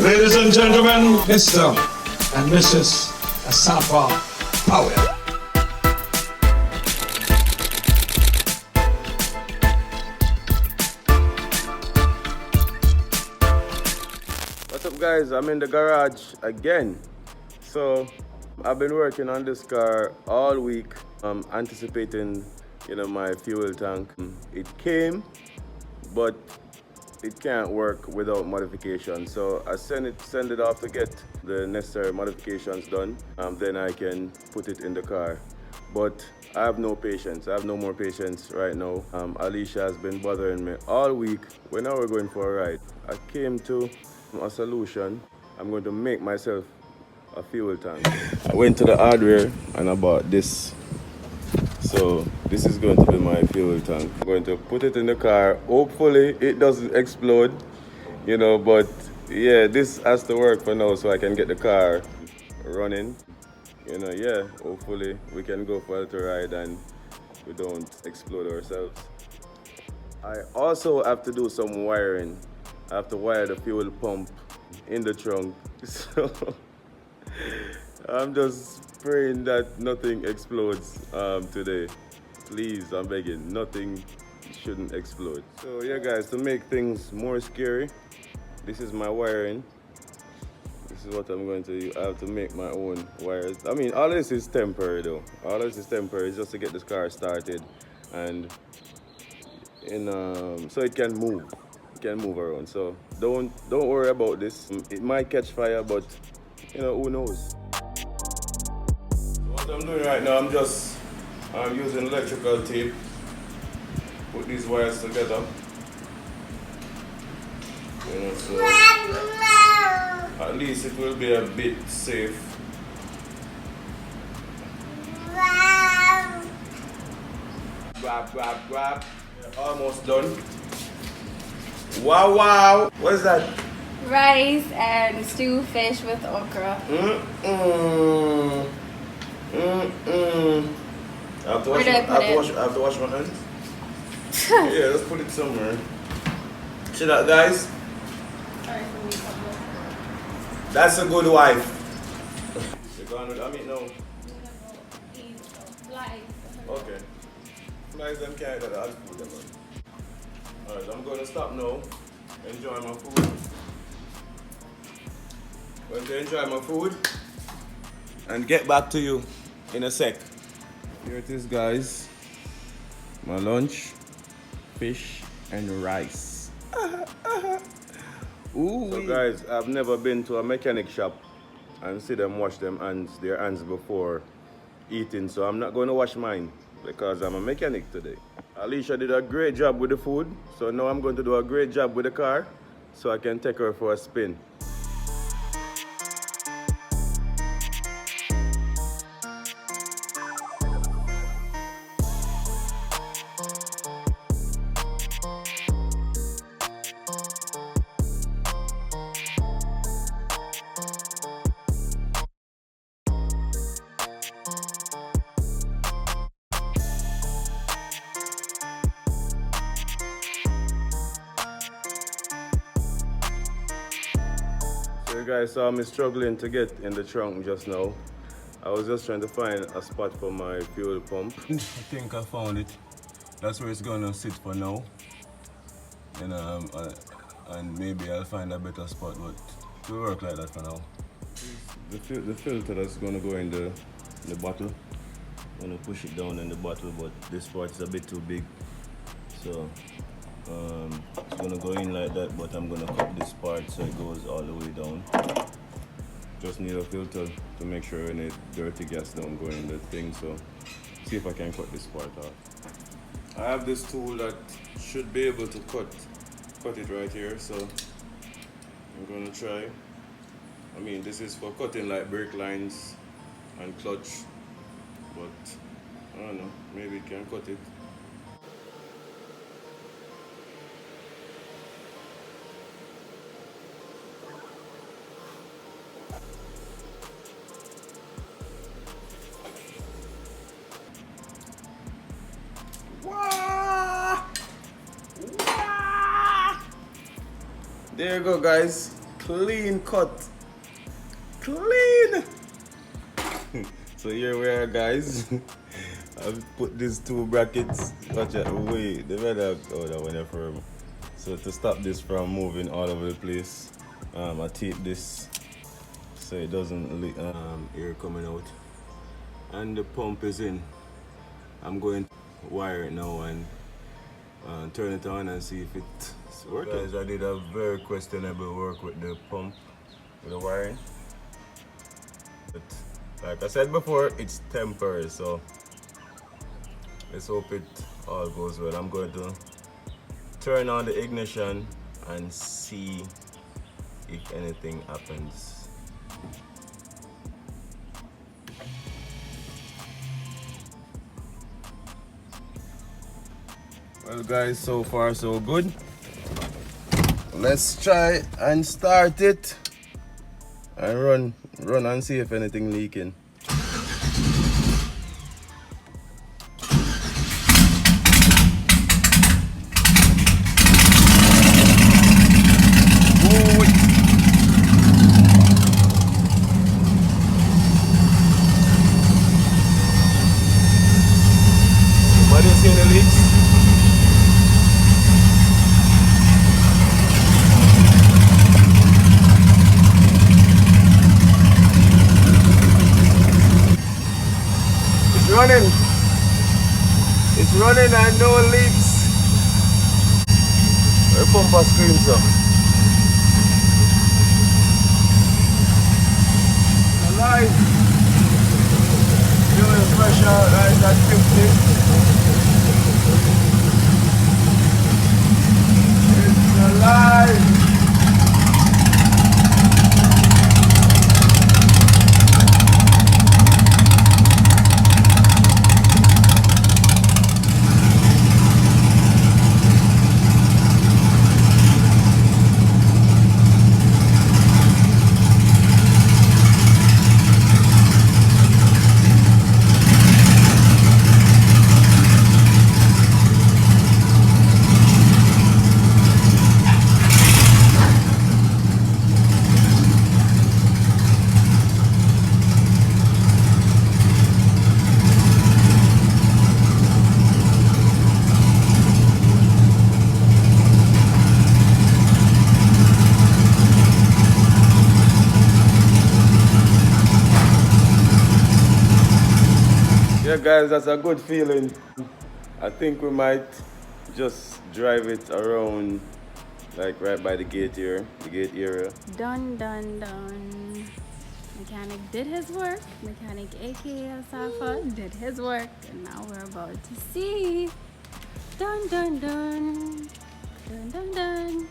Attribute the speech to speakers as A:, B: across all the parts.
A: Ladies and gentlemen, Mr. and Mrs. Asafa Powell.
B: What's up guys, I'm in the garage again. So I've been working on this car all week, anticipating my fuel tank. It came, but it can't work without modification. So I send it off to get the necessary modifications done. Then I can put it in the car. But I have no patience. I have no more patience right now. Alicia has been bothering me all week. When now we're going for a ride. I came to a solution. I'm going to make myself a fuel tank. I went to the hardware and I bought this. So this is going to be my fuel tank. I'm going to put it in the car. Hopefully it doesn't explode, but yeah, this has to work for now so I can get the car running. Yeah, hopefully we can go for a little ride and we don't explode ourselves. I also have to do some wiring. I have to wire the fuel pump in the trunk. So I'm just praying that nothing explodes today. Please, I'm begging, nothing shouldn't explode. So yeah guys, to make things more scary, this is my wiring. This is what I'm going to use. I have to make my own wires. I mean, all this is temporary though. All this is temporary, it's just to get this car started and so it can move. It can move around. So don't worry about this. It might catch fire, but who knows. What I'm doing right now, I'm using electrical tape. Put these wires together. So at least it will be a bit safe. Grab. Almost done. Wow. What is that?
C: Rice and stew fish with okra.
B: I have to wash my hands. Yeah, let's put it somewhere. See that, guys? That's a good wife. You're going with Amit now? Okay. Flies them can't get that food them. Alright, I'm going to stop now. Enjoy my food. Going to enjoy my food and get back to you in a sec. Here it is, guys. My lunch, fish and rice. Ooh. So guys, I've never been to a mechanic shop and see them wash their hands before eating, so I'm not going to wash mine because I'm a mechanic today. Alicia did a great job with the food, so now I'm going to do a great job with the car so I can take her for a spin. So you guys saw me struggling to get in the trunk just now. I was just trying to find a spot for my fuel pump. I think I found it. That's where it's gonna sit for now. And maybe I'll find a better spot, but it will work like that for now. The filter that's gonna go in the bottle. I'm gonna push it down in the bottle, but this part is a bit too big. So it's gonna go in like that, but I'm gonna cut this part so it goes all the way down. Just need a filter to make sure any dirty gas don't go in the thing, so see if I can cut this part off. I have this tool that should be able to cut it right here, so I'm gonna try. I mean, this is for cutting like brake lines and clutch, but I don't know, maybe it can cut it. There you go, guys. clean cut. Clean! So here we are, guys. I've put these two brackets. Watch out, wait, the better. Oh, that one firm. So to stop this from moving all over the place, I tape this so it doesn't leak, air coming out. And the pump is in. I'm going to wire it now and turn it on and see if it's working. Guys, I did a very questionable work with the pump, with the wiring. But like I said before, it's temporary, so let's hope it all goes well. I'm going to turn on the ignition and see if anything happens. Well guys, so far so good. Let's try and start it and run and see if anything leaking. What do you see in the leaks? It's running and no leaks. The pumper screams up. Alive. Fuel pressure right at 50. It's alive. Yeah guys, that's a good feeling. I think we might just drive it around, like right by the gate here, the gate area.
C: Done, done, done. Mechanic did his work. Mechanic aka Safa did his work. And now we're about to see. Dun, dun, dun. Dun, dun, dun.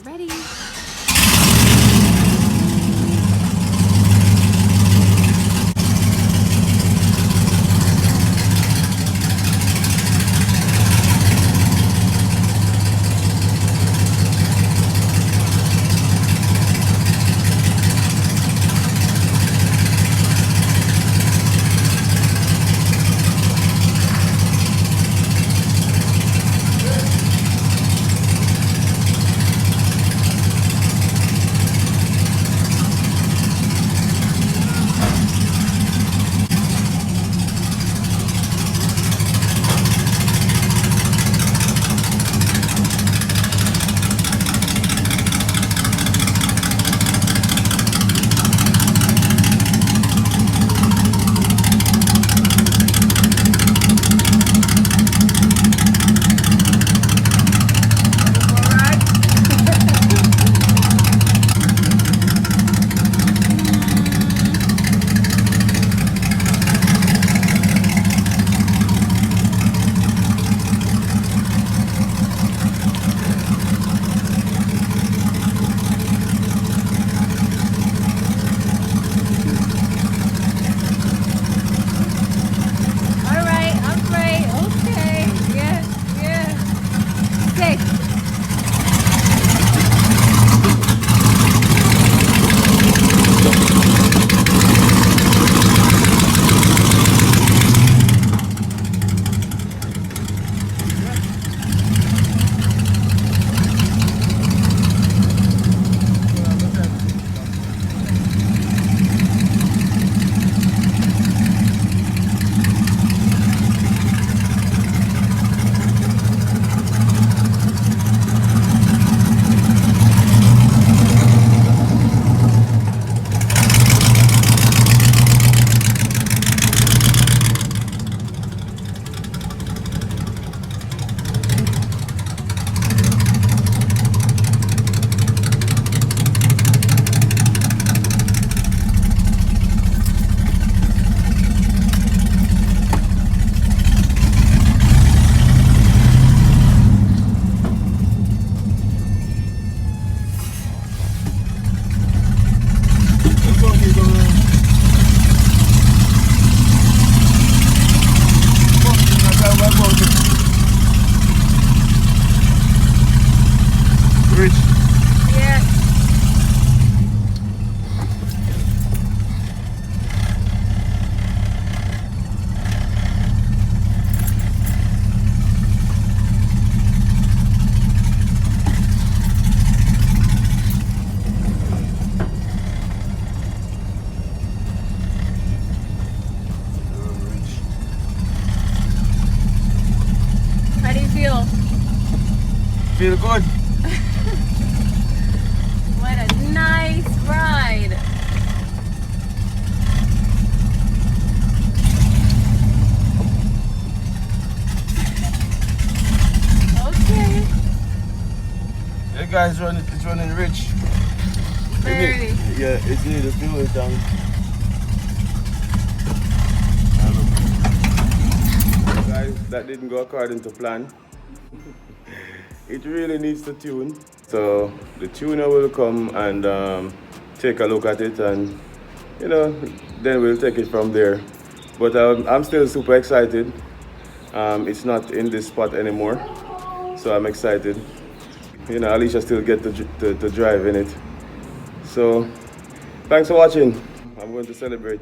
C: Ready.
B: feel good.
C: What a nice ride. Okay.
B: Yeah, guys, it's running rich.
C: Very.
B: Yeah, it's near the fuel tank. Guys, that didn't go according to plan. It really needs to tune. So the tuner will come and take a look at it, and you know, then we'll take it from there. But I'm still super excited. It's not in this spot anymore, so I'm excited. You know, Alicia still get to drive in it. So thanks for watching. I'm going to celebrate.